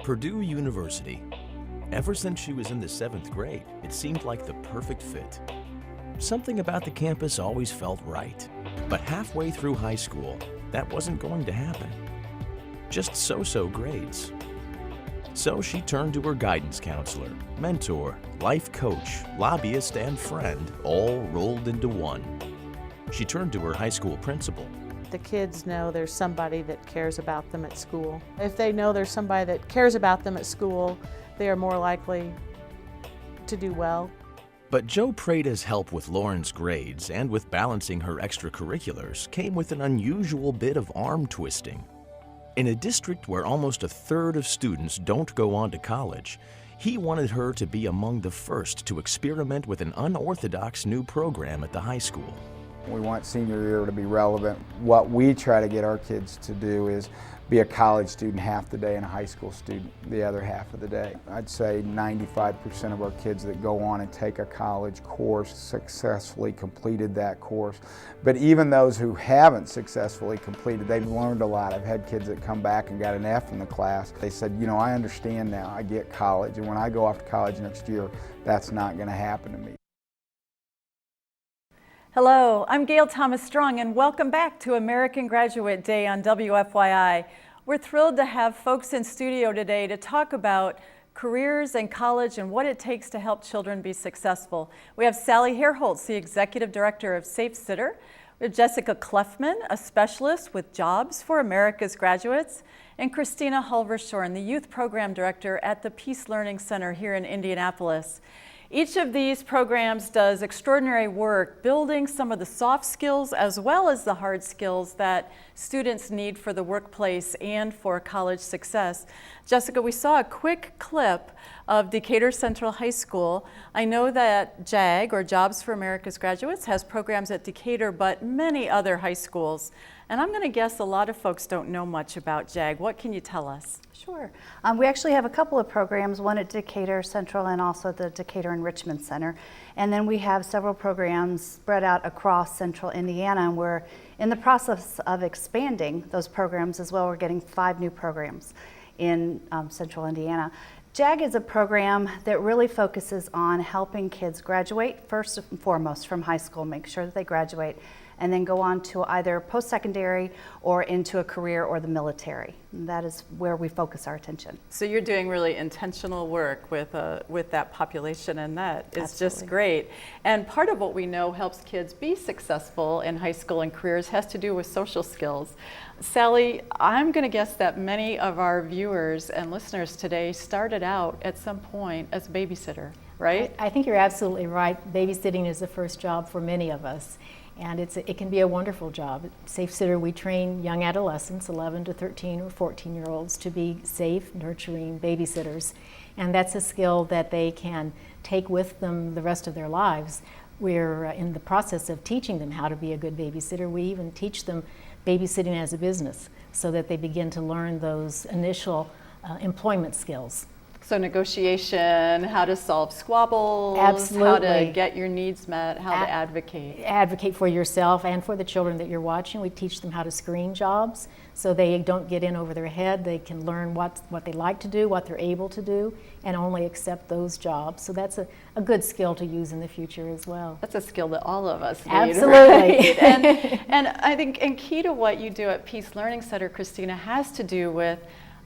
Purdue University. Ever since she was in the 7th grade, it seemed like the perfect fit. Something about the campus always felt right. But halfway through high school, that wasn't going to happen. Just so-so grades. So she turned to her guidance counselor, mentor, life coach, lobbyist, and friend, all rolled into one. She turned to her high school principal. The kids know there's somebody that cares about them at school. If they know there's somebody that cares about them at school, they are more likely to do well. But Joe Prada's help with Lauren's grades and with balancing her extracurriculars came with an unusual bit of arm twisting. In a district where almost a third of students don't go on to college, he wanted her to be among the first to experiment with an unorthodox new program at the high school. We want senior year to be relevant. What we try to get our kids to do is be a college student half the day and a high school student the other half of the day. I'd say 95% of our kids that go on and take a college course successfully completed that course. But even those who haven't successfully completed, they've learned a lot. I've had kids that come back and got an F in the class. They said, you know, I understand now, I get college, and when I go off to college next year, that's not going to happen to me. Hello, I'm Gail Thomas Strong, and welcome back to American Graduate Day on WFYI. We're thrilled to have folks in studio today to talk about careers and college and what it takes to help children be successful. We have Sally Herholtz, the Executive Director of Safe Sitter. We have Jessica Kleffman, a specialist with Jobs for America's Graduates, and Kristina Hulvershorn, the Youth Program Director at the Peace Learning Center here in Indianapolis. Each of these programs does extraordinary work building some of the soft skills as well as the hard skills that students need for the workplace and for college success. Jessica, we saw a quick clip of Decatur Central High School. I know that JAG, or Jobs for America's Graduates, has programs at Decatur, but many other high schools. And I'm going to guess a lot of folks don't know much about JAG. What can you tell us? Sure. We actually have a couple of programs, one at Decatur Central and also the Decatur Enrichment Center. And then we have several programs spread out across central Indiana, and we're in the process of expanding those programs as well. We're getting 5 new programs in central Indiana. JAG is a program that really focuses on helping kids graduate first and foremost from high school, make sure that they graduate, and then go on to either post-secondary or into a career or the military. And that is where we focus our attention. So you're doing really intentional work with that population, and that is Absolutely. Just great. And part of what we know helps kids be successful in high school and careers has to do with social skills. Sally, I'm going to guess that many of our viewers and listeners today started out at some point as a babysitter, right? I think you're absolutely right. Babysitting is the first job for many of us. And it can be a wonderful job. At Safe Sitter, we train young adolescents, 11 to 13 or 14-year-olds, to be safe, nurturing babysitters. And that's a skill that they can take with them the rest of their lives. We're in the process of teaching them how to be a good babysitter. We even teach them babysitting as a business so that they begin to learn those initial employment skills. So negotiation, how to solve squabbles, Absolutely. How to get your needs met, how to advocate. Advocate for yourself and for the children that you're watching. We teach them how to screen jobs so they don't get in over their head. They can learn what they like to do, what they're able to do, and only accept those jobs. So that's a good skill to use in the future as well. That's a skill that all of us need. Absolutely. Right? and I think key to what you do at Peace Learning Center, Kristina, has to do with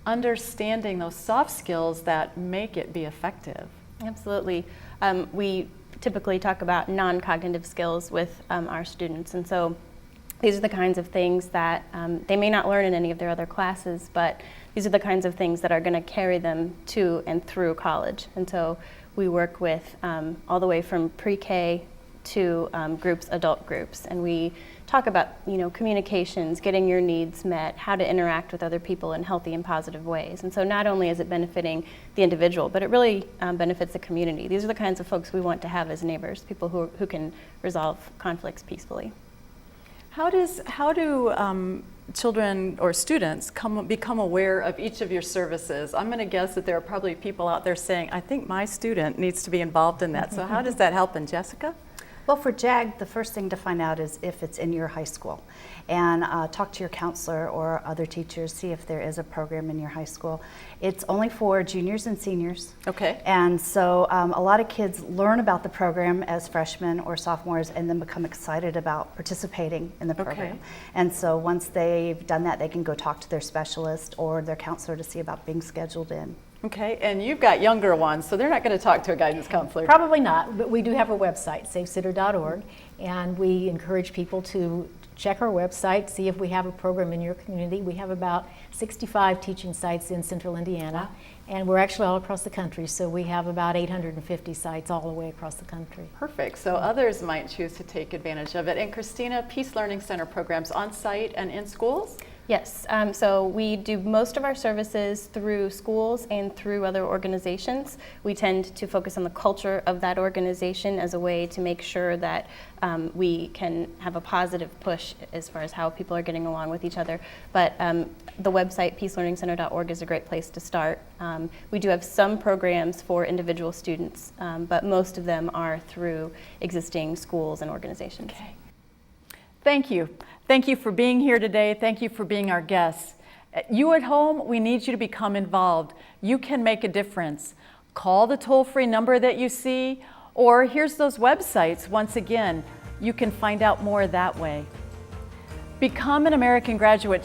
understanding those soft skills that make it be effective. Absolutely. We typically talk about non-cognitive skills with our students, and so these are the kinds of things that they may not learn in any of their other classes, but these are the kinds of things that are going to carry them to and through college. And so we work with all the way from pre-K to adult groups, and we talk about communications, getting your needs met, how to interact with other people in healthy and positive ways. And so not only is it benefiting the individual, but it really benefits the community. These are the kinds of folks we want to have as neighbors, people who can resolve conflicts peacefully. How do children or students become aware of each of your services? I'm going to guess that there are probably people out there saying, I think my student needs to be involved in that. So how does that help? And Jessica? Well, for JAG, the first thing to find out is if it's in your high school. And talk to your counselor or other teachers, see if there is a program in your high school. It's only for juniors and seniors. Okay. And so a lot of kids learn about the program as freshmen or sophomores and then become excited about participating in the program. Okay. And so once they've done that, they can go talk to their specialist or their counselor to see about being scheduled in. Okay, and you've got younger ones, so they're not going to talk to a guidance counselor. Probably not, but we do have a website, safesitter.org, and we encourage people to check our website, see if we have a program in your community. We have about 65 teaching sites in central Indiana, and we're actually all across the country, so we have about 850 sites all the way across the country. Perfect, so others might choose to take advantage of it. And Kristina, Peace Learning Center programs on site and in schools? Yes, so we do most of our services through schools and through other organizations. We tend to focus on the culture of that organization as a way to make sure that we can have a positive push as far as how people are getting along with each other. But the website, peacelearningcenter.org, is a great place to start. We do have some programs for individual students, but most of them are through existing schools and organizations. Okay. Thank you. Thank you for being here today. Thank you for being our guests. You at home, we need you to become involved. You can make a difference. Call the toll-free number that you see, or here's those websites. Once again, you can find out more that way. Become an American Graduate